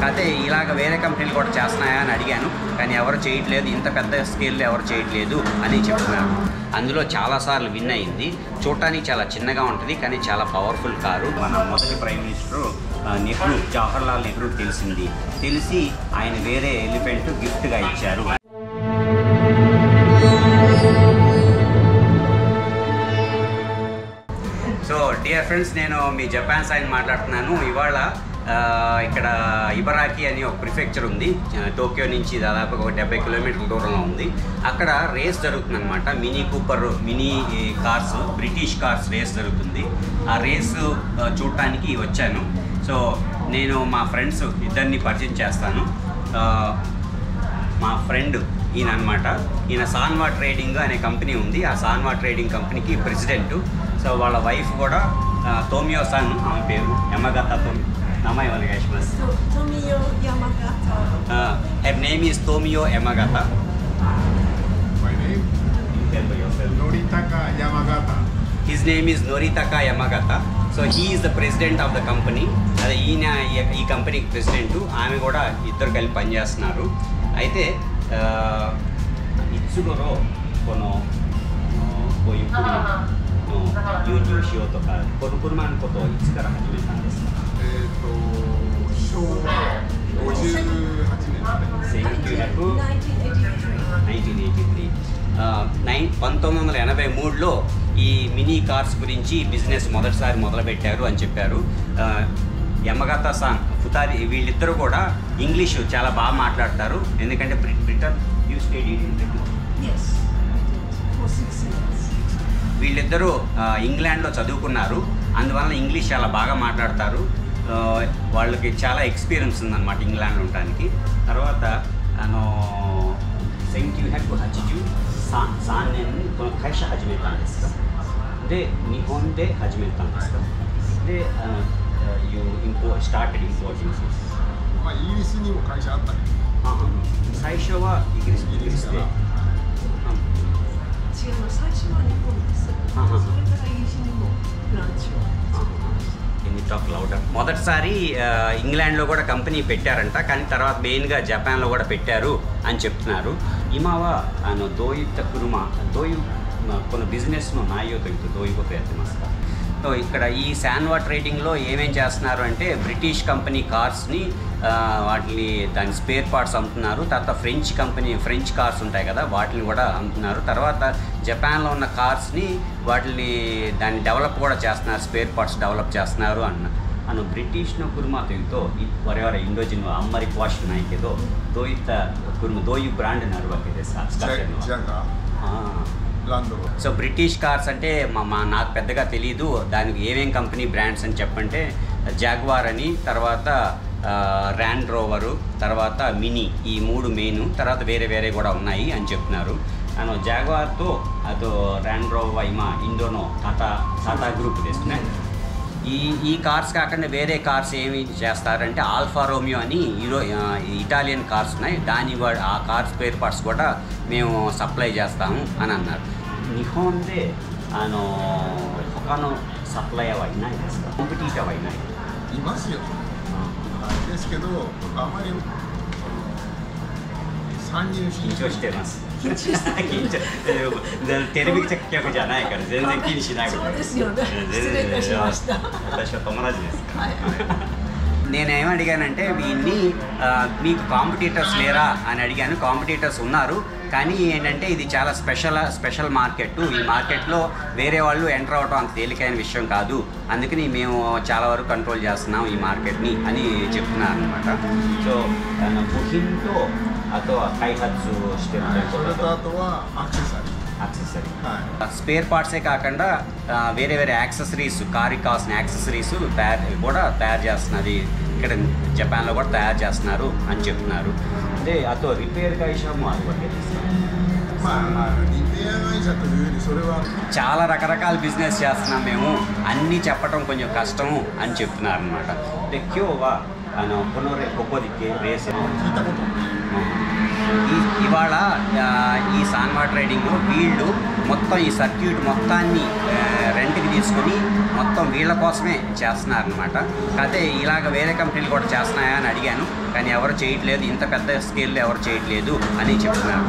అయితే ఇలాగ వేరే కంపెనీలు కూడా చేస్తున్నాయా అని అడిగాను, కానీ ఎవరు చేయట్లేదు, ఇంత పెద్ద స్కేల్లో ఎవరు చేయట్లేదు అని చెప్తున్నారు. అందులో చాలాసార్లు విన్ అయింది. చూడటానికి చాలా చిన్నగా ఉంటుంది, కానీ చాలా పవర్ఫుల్ కారు. మన మొదటి ప్రైమ్ మినిస్టర్ నెహ్రూ, జవహర్లాల్ నెహ్రూ తెలిసి ఆయన వేరే ఎలిఫెంట్ గిఫ్ట్గా ఇచ్చారు. సో డియర్ ఫ్రెండ్స్, నేను మీ జపాన్ సైడ్ మాట్లాడుతున్నాను. ఇవాళ ఇక్కడ ఇబరాకి అని ఒక ప్రిఫెక్చర్ ఉంది, టోక్యో నుంచి దాదాపు ఒక 70 కిలోమీటర్ల దూరంలో ఉంది. అక్కడ రేస్ జరుగుతుందన్నమాట. Mini cars, British cars race జరుగుతుంది. ఆ రేసు చూడటానికి వచ్చాను. సో నేను మా ఫ్రెండ్స్ ఇద్దరిని పరిచయం చేస్తాను. మా ఫ్రెండ్ ఈయన అనమాట. ఈయన సాన్వా ట్రేడింగ్ అనే కంపెనీ ఉంది. ఆ సాన్వా ట్రేడింగ్ కంపెనీకి ప్రెసిడెంటు. సో వాళ్ళ వైఫ్ కూడా తోమియో సాన్, ఆమె పేరు యమగత తోమి. Namai onegaishimasu. Tomio Yamagata. Her name is Tomio Yamagata. My name? Tell yourself. Noritaka Yamagata. His name is Noritaka Yamagata. So he is the president of the company. అదే ఈయన ఈ కంపెనీకి president. ఆమె కూడా ఇద్దరు కలిపి పనిచేస్తున్నారు. అయితే ఇచ్చుగోరో కొనో కొయ్యి యూజ్ షియోతో కాదు కొనుక్కురుమాను కొత్త ఇచ్చుకర హజిమెతాంですか? 昭和58年1983లో ఈ మినీ కార్స్ గురించి బిజినెస్ మొదటిసారి మొదలుపెట్టారు అని చెప్పారు. యమగతా సాన్, ఫుతారి, వీళ్ళిద్దరూ కూడా ఇంగ్లీషు చాలా బాగా మాట్లాడతారు. ఎందుకంటే Britain you study in Britain. Yes, I did for 6 years. వీళ్ళిద్దరూ ఇంగ్లాండ్లో చదువుకున్నారు. అందువల్ల ఇంగ్లీష్ చాలా బాగా మాట్లాడతారు. వాళ్ళకి చాలా ఎక్స్పీరియన్స్ ఉందన్నమాట ఇంగ్లాండ్లో ఉండడానికి. తర్వాత సెంక్యూహెచ్యూ సాన్ నేను కైష హజిమెతాన్ですか?で日本で始めたんですか?でyou started importing. まあイギリスにも会社あったけど。最初はイギリスで。違うの、最初は日本です。それからイギリスにもブランチを。మొదటిసారి ఇంగ్లాండ్లో కూడా కంపెనీ పెట్టారంట, కానీ తర్వాత మెయిన్గా జపాన్లో కూడా పెట్టారు అని చెప్తున్నారు. ఇమావా దోయిత కురుమా దోయు కొన్ని బిజినెస్ను నాయో తెగుతూ దోయిగో ప్రయత్నిస్తా. సో ఇక్కడ ఈ సాన్వా ట్రేడింగ్లో ఏమేం చేస్తున్నారు అంటే బ్రిటిష్ కంపెనీ కార్స్ని వాటిని దాని స్పేర్ పార్ట్స్ అమ్ముతున్నారు. తర్వాత ఫ్రెంచ్ కార్స్ ఉంటాయి కదా, వాటిని కూడా అమ్ముతున్నారు. తర్వాత జపాన్లో ఉన్న కార్స్ని దాన్ని డెవలప్ కూడా చేస్తున్నారు, స్పేర్ పార్ట్స్ డెవలప్ చేస్తున్నారు ಬ್ರಿಟಿಷ್ನ ಕುರ್ಮಾ ತೆಗೆದು ಹೊರವರ ಇಂಡೋಜಿನ್ ಅಮ್ಮರಿ ವಾಶ್ ನಾಯ್ಕೆದು ದೋಯಿತ ಕುರ್ಮ ದೋಯಿ ಬ್ರಾಂಡ್ ನರ್ವಾಗಿದೆ సో బ్రిటిష్ కార్స్ అంటే నాకు పెద్దగా తెలీదు, దానికి ఏమేం కంపెనీ బ్రాండ్స్ అని చెప్పంటే జాగ్వార్ అని, తర్వాత ర్యాండ్ రోవరు, తర్వాత మినీ, ఈ 3 మెయిన్, తర్వాత వేరే కూడా ఉన్నాయి అని చెప్తున్నారు. జాగ్వార్తో ಅದು ర్యాండ్ రోవర్ ఇమా ఇండోనో టాటా గ్రూప్ తీసుకున్నాయి. ఈ కార్స్ కాకుండా వేరే కార్స్ ఏమి చేస్తారంటే ఆల్ఫా రోమియో అని ఇటాలియన్ కార్స్ ఉన్నాయి, ఆ కార్ స్పేర్ పార్ట్స్ కూడా మేము సప్లై చేస్తాము అని అన్నారు. నిహోన్దే హొకానో సప్లై అవైనాయి కాంపిటీటివ్ అవైనాయి いますよ。ですけどあまり参入し緊張してますテレビ局じゃないから全然気にしないことそうですよね。失礼いたしました。私は友達ですから、はいనేనేం అడిగానంటే వీళ్ళని మీకు కాంపిటీటర్స్ లేరా అని అడిగాను. కాంపిటీటర్స్ ఉన్నారు, కానీ ఏంటంటే ఇది చాలా స్పెషల్ మార్కెట్. ఈ మార్కెట్లో వేరే వాళ్ళు ఎంటర్ అవడం అంత తేలికైన విషయం కాదు, అందుకని మేము చాలా వరకు కంట్రోల్ చేస్తున్నాం ఈ మార్కెట్ని అని చెప్తున్నారు అనమాట. సో బుకింగ్తో అతో కైహత్సు యాక్సెసరీ స్పేర్ పార్ట్సే కాకుండా వేరే యాక్సెసరీస్, కారుకి కావాల్సిన యాక్సెసరీస్ కూడా తయారు చేస్తున్నది ఇక్కడ జపాన్లో కూడా తయారు చేస్తున్నారు అని చెప్తున్నారు. అంటే అతో రిపేర్ కైషాము అది చాలా రకరకాల బిజినెస్ చేస్తున్నాం మేము, అన్నీ చెప్పడం కొంచెం కష్టము అని చెప్తున్నారు అనమాట. అంటే క్యోవా కొనోరే కొక్కోదిక్కే రేస్ ఇవాళ ఈ సాన్వాట్ రైడింగ్ వీళ్ళు మొత్తం ఈ సర్క్యూట్ మొత్తాన్ని రెంట్కి తీసుకుని మొత్తం వీళ్ళ కోసమే చేస్తున్నారనమాట. అయితే ఇలాగ వేరే కంపెనీలు కూడా చేస్తున్నాయా అని అడిగాను, కానీ ఎవరు చేయట్లేదు, ఇంత పెద్ద స్కేల్లో ఎవరు చేయట్లేదు అని చెప్తున్నారు.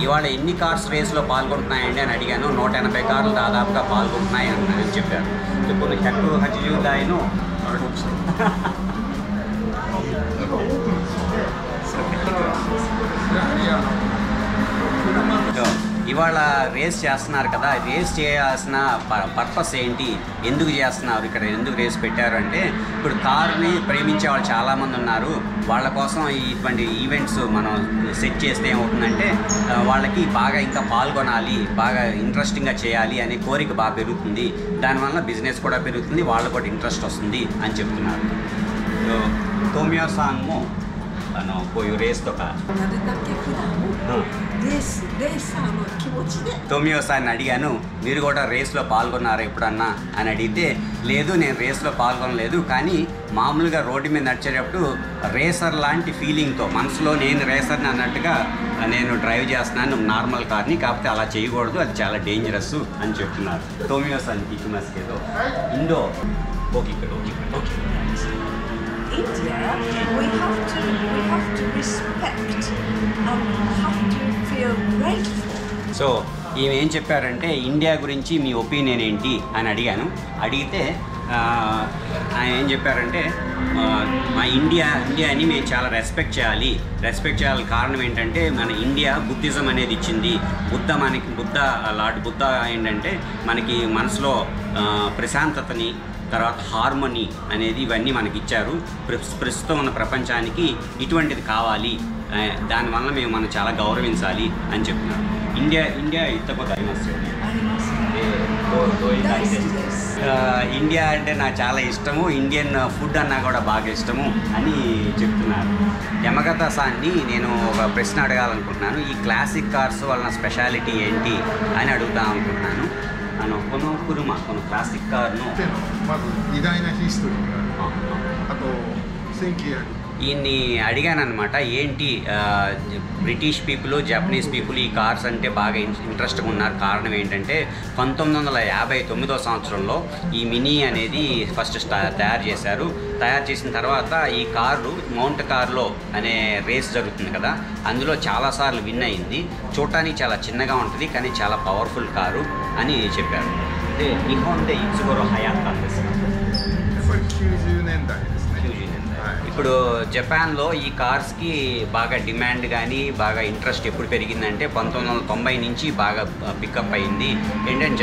ఇవాళ ఎన్ని కార్స్ రేస్లో పాల్గొంటున్నాయండి అని అడిగాను. 180 కార్లు దాదాపుగా పాల్గొంటున్నాయి అని చెప్పారు. ఇప్పుడు హెక్కు హజియుదాయిను ఇవాళ రేస్ చేస్తున్నారు కదా, రేస్ చేయాల్సిన పర్పస్ ఏంటి, ఎందుకు చేస్తున్నారు, ఇక్కడ ఎందుకు రేస్ పెట్టారు అంటే, ఇప్పుడు కార్ని ప్రేమించే వాళ్ళు చాలామంది ఉన్నారు. వాళ్ళ కోసం ఇటువంటి ఈవెంట్స్ మనం సెట్ చేస్తే ఏమవుతుందంటే వాళ్ళకి బాగా ఇంకా పాల్గొనాలి, బాగా ఇంట్రెస్టింగ్గా చేయాలి అనే కోరిక బాగా పెరుగుతుంది. దానివల్ల బిజినెస్ కూడా పెరుగుతుంది, వాళ్ళకు కూడా ఇంట్రెస్ట్ వస్తుంది అని చెప్తున్నారు. తోమియో సాంగ్ముこういうレースとかなるだけ普段レーサーの気持ちでతోమియో సార్ని అడిగాను, మీరు కూడా రేస్లో పాల్గొన్నారా ఎప్పుడన్నా అని అడిగితే, లేదు నేను రేస్లో పాల్గొనలేదు, కానీ మామూలుగా రోడ్డు మీద నడిచేటప్పుడు రేసర్ లాంటి ఫీలింగ్తో మనసులో నేను రేసర్ని అన్నట్టుగా నేను డ్రైవ్ చేస్తున్నాను నార్మల్ కార్ని, కాకపోతే అలా చేయకూడదు, అది చాలా డేంజరస్ అని చెప్తున్నారు. తోమియో సార్ ఇకుమస్కేదో ఇండో okay India, we have to respect and have to feel grateful. So ఈమె ఏం చెప్పారంటే, ఇండియా గురించి మీ ఒపీనియన్ ఏంటి అని అడిగాను. అడిగితే ఆయన ఏం చెప్పారంటే, మా ఇండియాని మేము చాలా రెస్పెక్ట్ చేయాలి కారణం ఏంటంటే, మన ఇండియా బుద్ధిజం అనేది ఇచ్చింది. లార్డ్ బుద్ధ ఏంటంటే మనకి మనసులో ప్రశాంతతని, తర్వాత హార్మోనీ అనేది ఇవన్నీ మనకి ఇచ్చారు. ప్రస్తుతం ఉన్న ప్రపంచానికి ఇటువంటిది కావాలి, దానివల్ల మనం చాలా గౌరవించాలి అని చెప్తున్నారు. ఇండియా ఇంతకు ఇండియా అంటే నాకు చాలా ఇష్టము, ఇండియన్ ఫుడ్ అన్నా కూడా బాగా ఇష్టము అని చెప్తున్నారు. యమగత సాన్ని నేను ఒక ప్రశ్న అడగాలనుకుంటున్నాను. ఈ క్లాసిక్ కార్స్ వలన స్పెషాలిటీ ఏంటి అని అడుగుదాం అనుకుంటున్నాను. この車、このクラシックカーのまず偉大なヒストリーがある。あと1900ఈయన్ని అడిగాను అనమాట, ఏంటి బ్రిటిష్ పీపుల్ జపనీస్ పీపుల్ ఈ కార్స్ అంటే బాగా ఇంట్రెస్ట్గా ఉన్నారు, కారణం ఏంటంటే 1959వ సంవత్సరంలో ఈ మినీ అనేది ఫస్ట్ తయారు చేశారు. తయారు చేసిన తర్వాత ఈ కారు మౌంట్ కార్లో అనే రేస్ జరుగుతుంది కదా, అందులో చాలాసార్లు విన్ అయింది. చూడటానికి చాలా చిన్నగా ఉంటుంది, కానీ చాలా పవర్ఫుల్ కారు అని చెప్పారు. అంటే నిహోండే ఇచ్చుగోరో హయాత్ అందిస్తారు. 90年代ですね。ఇప్పుడు జపాన్లో ఈ కార్స్కి బాగా డిమాండ్ కానీ బాగా ఇంట్రెస్ట్ ఎప్పుడు పెరిగిందంటే 1990 నుంచి బాగా పికప్ అయింది. ఏంటంటే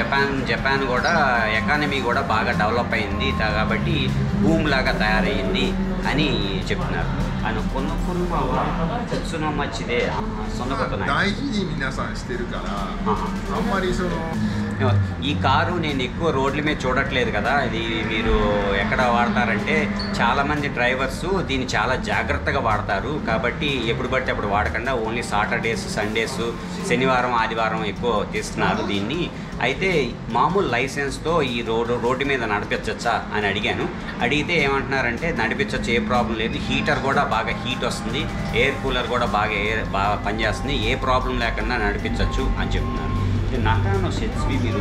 జపాన్ కూడా ఎకానమీ కూడా బాగా డెవలప్ అయింది, కాబట్టి బూమ్ లాగా తయారయ్యింది అని చెప్తున్నారు.この車は鉄の町でそんなことない。大事に皆さんしてるからあんまりそのఈ కారు నేను ఎక్కువ రోడ్ల మీద చూడట్లేదు కదా, ఇది మీరు ఎక్కడ వాడతారంటే చాలామంది డ్రైవర్స్ దీన్ని చాలా జాగ్రత్తగా వాడతారు, కాబట్టి ఎప్పుడు పడితే అప్పుడు వాడకుండా ఓన్లీ సాటర్డేస్ సండేస్ శనివారం ఆదివారం ఎక్కువ తీస్తున్నారు దీన్ని. అయితే మామూలు లైసెన్స్తో ఈ రోడ్డు మీద నడిపించచ్చా అని అడిగాను. అడిగితే ఏమంటున్నారంటే నడిపించచ్చు, ఏ ప్రాబ్లం లేదు, హీటర్ కూడా బాగా హీట్ వస్తుంది, ఎయిర్ కూలర్ కూడా బాగా పనిచేస్తుంది, ఏ ప్రాబ్లం లేకుండా నడిపించవచ్చు అని చెప్తున్నారు. నాకాను సెట్స్వి మీరు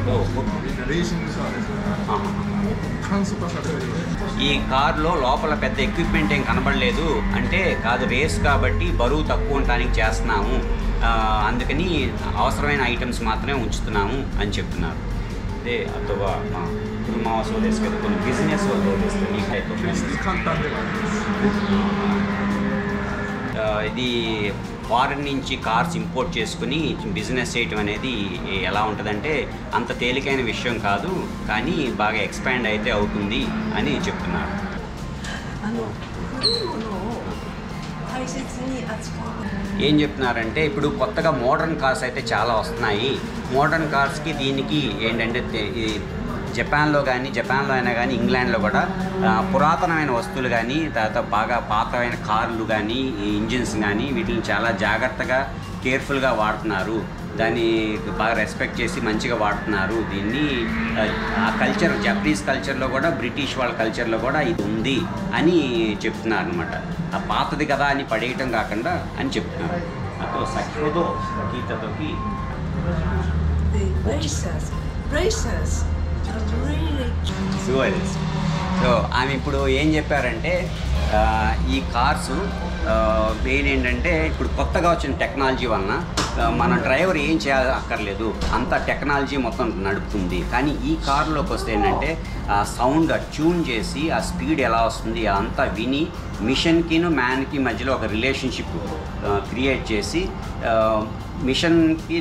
レーシングサービス簡素化されてる。ఈ కార్లో లోపల పెద్ద ఎక్విప్మెంట్ ఏం కనబడలేదు అంటే, కాదు రేస్ కాబట్టి బరువు తక్కువ ఉండడానికి చేస్తున్నాము, అందుకని అవసరమైన ఐటమ్స్ మాత్రమే ఉంచుతున్నాము అని చెప్తున్నారు. అదే అథవా కుటుంబ అవసరం తీసుకెళ్ళి కొన్ని బిజినెస్ వాళ్ళు ఈ టైప్ ఇది ఫారిన్ నుంచి కార్స్ ఇంపోర్ట్ చేసుకుని బిజినెస్ చేయటం అనేది ఎలా ఉంటుందంటే అంత తేలికైన విషయం కాదు, కానీ బాగా ఎక్స్పాండ్ అయితే అవుతుంది అని చెప్తున్నారు. ఏం చెప్తున్నారంటే ఇప్పుడు కొత్తగా మోడర్న్ కార్స్ అయితే చాలా వస్తున్నాయి. మోడర్న్ కార్స్కి దీనికి ఏంటంటే జపాన్లో అయినా కానీ ఇంగ్లాండ్లో కూడా పురాతనమైన వస్తువులు కానీ తర్వాత బాగా పాతమైన కార్లు కానీ ఇంజిన్స్ కానీ వీటిని చాలా జాగ్రత్తగా కేర్ఫుల్గా వాడుతున్నారు. దాన్ని బాగా రెస్పెక్ట్ చేసి మంచిగా వాడుతున్నారు దీన్ని. ఆ కల్చర్ జపనీస్ కల్చర్లో కూడా బ్రిటిష్ వాళ్ళ కల్చర్లో కూడా ఇది ఉంది అని చెప్తున్నారు అనమాట. ఆ పాతది కదా అని పడేయటం కాకుండా అని చెప్తున్నారు. అతో సఖ్యోదో గీతతోకి The racers are really. So ఆమె ఇప్పుడు ఏం చెప్పారంటే ఈ కార్సు మెయిన్ ఏంటంటే ఇప్పుడు కొత్తగా వచ్చిన టెక్నాలజీ వలన మన డ్రైవర్ ఏం చేయాలి అక్కర్లేదు, అంత టెక్నాలజీ మొత్తం నడుపుతుంది. కానీ ఈ కారులోకి వస్తే ఏంటంటే ఆ సౌండ్ ట్యూన్ చేసి ఆ స్పీడ్ ఎలా వస్తుంది అంతా విని మిషన్కిను మ్యాన్కి మధ్యలో ఒక రిలేషన్షిప్ క్రియేట్ చేసి మిషన్కి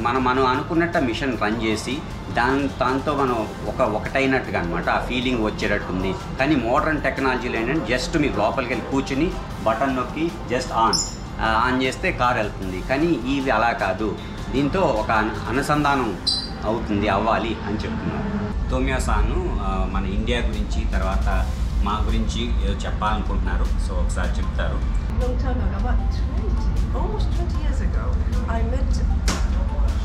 మనం అనుకున్నట్టు మిషన్ రన్ చేసి దాంతో మనం ఒకటైనట్టుగా అనమాట ఆ ఫీలింగ్ వచ్చేటట్టుంది. కానీ మోడర్న్ టెక్నాలజీలో ఏంటంటే జస్ట్ మీకు లోపలికి వెళ్ళి కూర్చుని బటన్ నొక్కి జస్ట్ ఆన్ చేస్తే కార్ వెళ్తుంది. కానీ ఇవి అలా కాదు, దీంతో ఒక అనుసంధానం అవ్వాలి అని చెప్తున్నారు. తోమియా-సాను మన ఇండియా గురించి తర్వాత మా గురించి ఏదో చెప్పాలనుకుంటున్నారు. సో ఒకసారి చెప్తారు. Long time ago, about almost 20 years ago, I met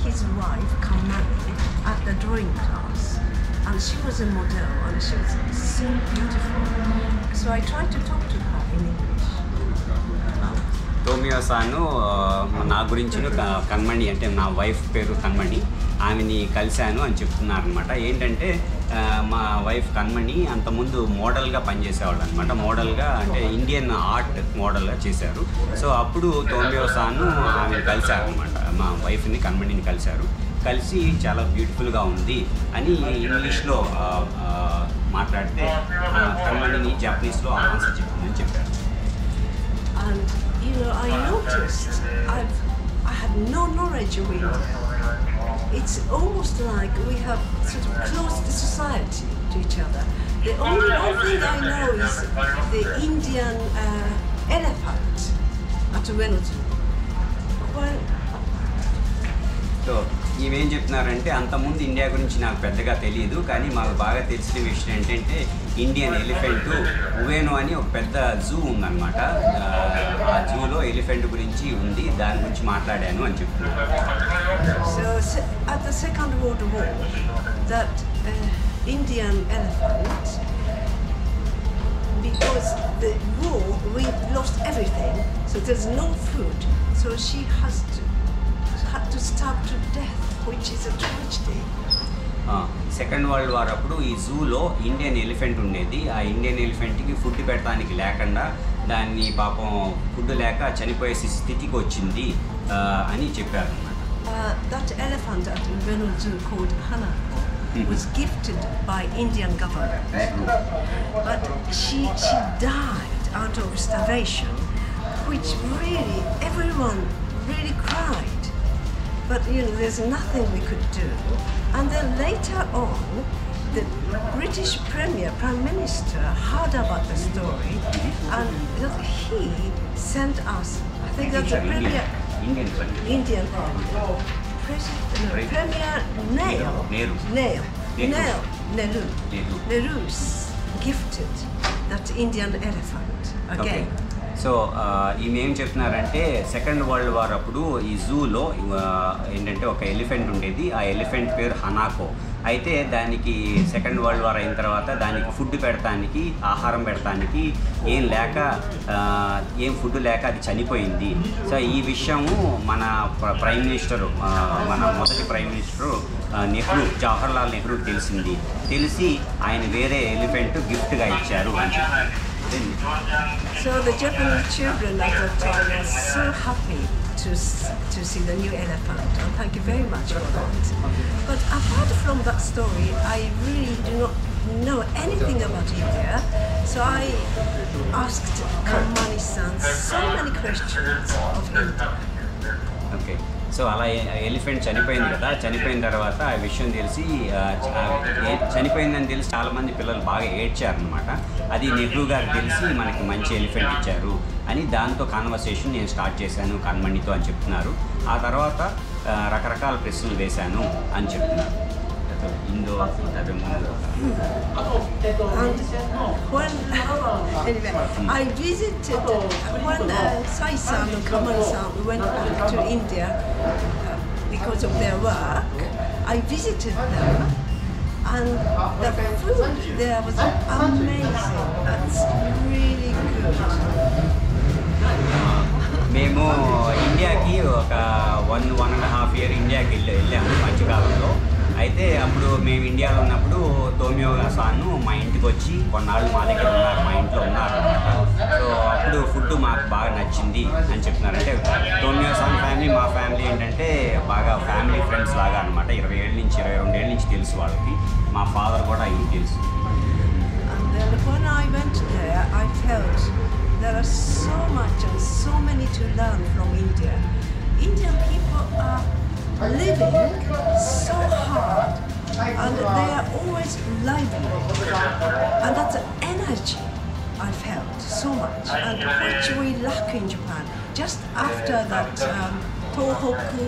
his wife, Kamani, at the drawing class. And she was a model and she was so beautiful. So I tried to talk to her in English. తోమియా-సాను నా గురించి కన్మణి అంటే నా wife పేరు కన్మణి, ఆమెని కలిశాను అని చెప్తున్నారు అనమాట. ఏంటంటే మా వైఫ్ కన్మణి అంతకుముందు మోడల్గా పనిచేసేవాళ్ళు అనమాట. మోడల్గా అంటే ఇండియన్ ఆర్ట్ మోడల్గా చేశారు. సో అప్పుడు తోమియా-సాను ఆమెను కలిశారు అనమాట. మా వైఫ్ని కన్మణిని కలిసి చాలా బ్యూటిఫుల్గా ఉంది అని ఇంగ్లీష్లో మాట్లాడితే కన్మణిని జపనీస్లో ఆన్సర్ చెప్పిందని చెప్పారు. And you know, I noticed I had no knowledge of India. It's almost like we have sort of closed the society to each other. The only one thing I know is the Indian elephant at Ueno-ji. Well, so ఇవేం చెప్తున్నారంటే అంతకుముందు India గురించి నాకు పెద్దగా తెలియదు, కానీ మాకు బాగా తెలిసిన విషయం ఏంటంటే ఇండియన్ ఎలిఫెంట్ ఉవేనో అని ఒక పెద్ద జూ ఉందన్నమాట. ఆ జూలో ఎలిఫెంట్ గురించి ఉంది, దాని గురించి మాట్లాడాను అని చెప్తున్నారు. so at the Second World War, that Indian elephant, because the war we lost everything, so there's no food, so she had to starve to death, which is a tragedy. Second world war అప్పుడు ఈ జూలో Indian elephant ఉండేది. ఆ Indian ఎలిఫెంట్కి food పెట్టడానికి లేకుండా దాన్ని పాపం food లేక చనిపోయే స్థితికి వచ్చింది అని చెప్పారు అన్నమాట. That elephant at Ueno Zoo called Hanako was gifted by Indian government, but she died out of starvation, which really everyone really cried. But you know, there's nothing we could do. And then later on, the British Prime Minister heard about the story, and he sent us. I think that's the Premier Indian Premier Nehru's gifted that Indian elephant again. So ఈమె ఏం చెప్తున్నారంటే second world war అప్పుడు ఈ జూలో ఏంటంటే ఒక elephant ఉండేది. ఆ ఎలిఫెంట్ పేరు హనాకో. అయితే దానికి సెకండ్ వరల్డ్ వార్ అయిన తర్వాత దానికి ఫుడ్ పెడతానికి ఆహారం పెడతానికి ఏం ఫుడ్ లేక అది చనిపోయింది. సో ఈ విషయము మన ప్రైమ్ మినిస్టరు మన మొదటి ప్రైమ్ మినిస్టరు జవహర్లాల్ నెహ్రూకి తెలిసి ఆయన వేరే ఎలిఫెంట్ గిఫ్ట్గా ఇచ్చారు అని చెప్పారు. So the Japanese children at that time were so happy to see the new elephant, and thank you very much for that. But apart from that story, I really do not know anything about India, so I asked Kamani-san so many questions of India. Okay. So అలా elephant చనిపోయింది కదా, చనిపోయిన తర్వాత ఆ విషయం తెలిసి చనిపోయిందని తెలిసి చాలామంది పిల్లలు బాగా ఏడ్చారనమాట. అది నెహ్రూ గారికి తెలిసి మనకి మంచి ఎలిఫెంట్ ఇచ్చారు అని దాంతో కాన్వర్సేషన్ నేను స్టార్ట్ చేశాను కన్మణితో అని చెప్తున్నారు. ఆ తర్వాత రకరకాల ప్రశ్నలు వేశాను అని చెప్తున్నారు. ఇందో I visited when Sai-san and Kamani-san went back to India because of their work, I visited them, and the food there was amazing. That's really good. మేము ఇండియాకి ఒక 1.5 year ఇండియాకి వెళ్ళాము మధ్యకాలంలో. అయితే అప్పుడు మేము ఇండియాలో ఉన్నప్పుడు తోమియో సాను మా ఇంటికి వచ్చి కొన్నాళ్ళు మా దగ్గర ఉన్నారు, మా ఇంట్లో ఉన్నారు అనమాట. సో అప్పుడు ఫుడ్ మాకు బాగా నచ్చింది అని చెప్తున్నారు. అంటే తోమియో సాన్ ఫ్యామిలీ మా ఫ్యామిలీ ఏంటంటే బాగా ఫ్యామిలీ ఫ్రెండ్స్ లాగా అనమాట. 22 ఏళ్ళ నుంచి తెలుసు వాళ్ళకి. మా ఫాదర్ కూడా ఇది తెలుసు. And then when I went there, I felt there are so much and so many to learn from India. Indian people are living so hard, and they are always lively, and that's energy I felt so much, and which we lack in Japan. Just after that Tohoku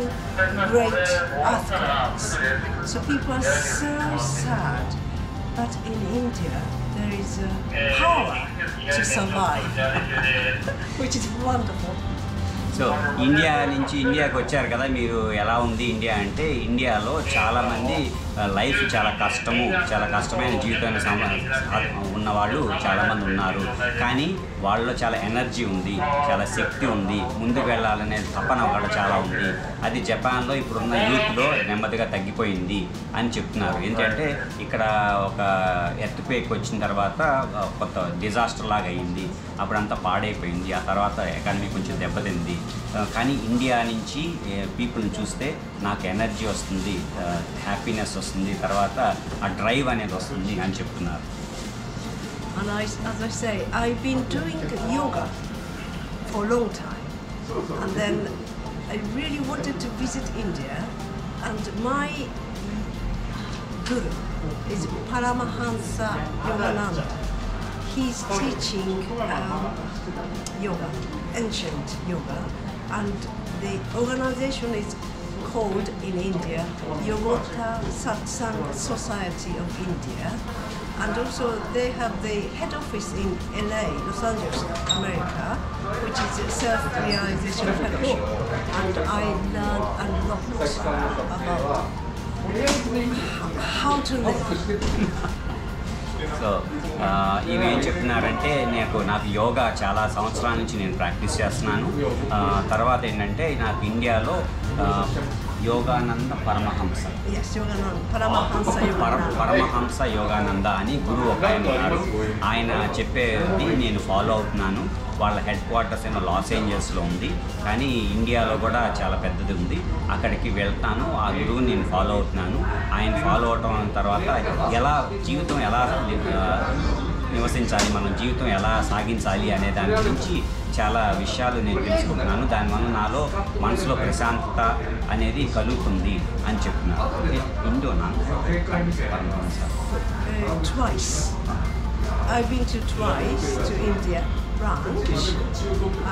great earthquakes, so people are so sad, but in India there is a power to survive, which is wonderful. So India నుంచి ఇండియాకి వచ్చారు కదా, మీరు ఎలా ఉంది India అంటే, ఇండియాలో చాలామంది లైఫ్ చాలా కష్టమైన జీవితాన్ని ఉన్నవాళ్ళు చాలామంది ఉన్నారు. కానీ వాళ్ళలో చాలా ఎనర్జీ ఉంది, చాలా శక్తి ఉంది, ముందుకు వెళ్ళాలనే తపన కూడా చాలా ఉంది. అది జపాన్లో ఇప్పుడున్న యూత్లో నెమ్మదిగా తగ్గిపోయింది అని చెప్తున్నారు. ఏంటంటే ఇక్కడ ఒక ఎర్త్క్వేక్ వచ్చిన తర్వాత కొత్త డిజాస్టర్ లాగా అయింది, అప్పుడంతా పాడైపోయింది. ఆ తర్వాత ఎకానమీ కొంచెం దెబ్బతింది. కానీ ఇండియా నుంచి పీపుల్ని చూస్తే నాకు ఎనర్జీ వస్తుంది, హ్యాపీనెస్ వస్తుంది, తర్వాత ఆ డ్రైవ్ అనేది వస్తుంది అని చెప్తున్నారు. And as I say, I've been doing yoga for a long time, and then I really wanted to visit India, and my guru is Paramahansa Yogananda. He's teaching yoga, ancient yoga, and the organization is called in India Yogota Satsang Society of India, and also they have the head office in LA, Los Angeles, America, which is a self-realization fellowship, and I learned a lot about how to live. So ఇవేం చెప్తున్నారంటే, నాకు యోగా చాలా సంవత్సరాల నుంచి నేను practice చేస్తున్నాను. తర్వాత ఏంటంటే నాకు ఇండియాలో యోగానంద పరమహంస పరమహంస యోగానంద అని గురువు ఒక ఆయన ఉన్నారు. ఆయన చెప్పేది నేను ఫాలో అవుతున్నాను. వాళ్ళ హెడ్ క్వార్టర్స్ ఏమో లాస్ ఏంజల్స్లో ఉంది, కానీ ఇండియాలో కూడా చాలా పెద్దది ఉంది. అక్కడికి వెళ్తాను, ఆ గురువుని నేను ఫాలో అవుతున్నాను. ఆయన ఫాలో అవటం తర్వాత జీవితం ఎలా నివసించాలి, మనం జీవితం ఎలా సాగించాలి అనే దాని గురించి చాలా విషయాలు నేను తెలుసుకుంటున్నాను. దానివల్ల నాలో మనసులో ప్రశాంతత అనేది కలుగుతుంది అని చెప్తున్నాను. ఇండోనా twice. I've been twice to India branch,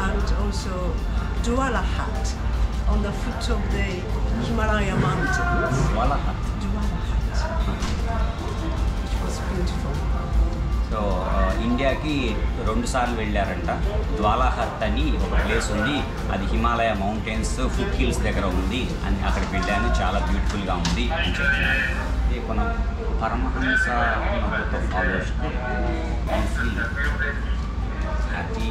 and also Dwala Hut on the foot of the Himalaya mountains. Dwala Hut, which was beautiful. So ఇండియాకి 2 సార్లు వెళ్ళారంట. జ్వాలా హట్ అని ఒక ప్లేస్ ఉంది, అది హిమాలయ మౌంటైన్స్ ఫుట్ హిల్స్ దగ్గర ఉంది అని అక్కడికి వెళ్ళాను. చాలా బ్యూటిఫుల్గా ఉంది అని చెప్తున్నాను. ఇది మనం Paramahansa followers happy.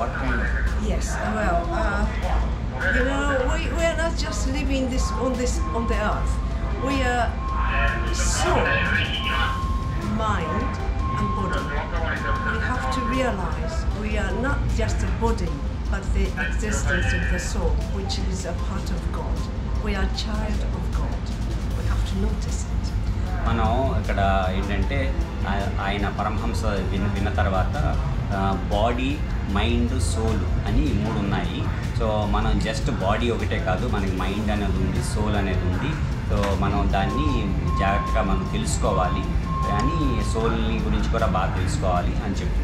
What kind of? Yes, well, you know, we are not just living on the earth. We are soul, mind, and body. We have to realize we are not just a body, but the existence of the soul, which is a part of God. We are child of God. We have to notice it. మనం ఇక్కడ ఏంటంటే ఆయన పరమహంస విన్న తర్వాత body, mind, soul అని 3 ఉన్నాయి. So మనం just body ఒకటే కాదు, మనకి మైండ్ అనేది ఉంది, సోల్ అనేది ఉంది. సో మనం దాన్ని జాగ్రత్తగా మనం తెలుసుకోవాలి, కానీ సోల్ని గురించి కూడా బాగా తెలుసుకోవాలి అని చెప్తున్నాను.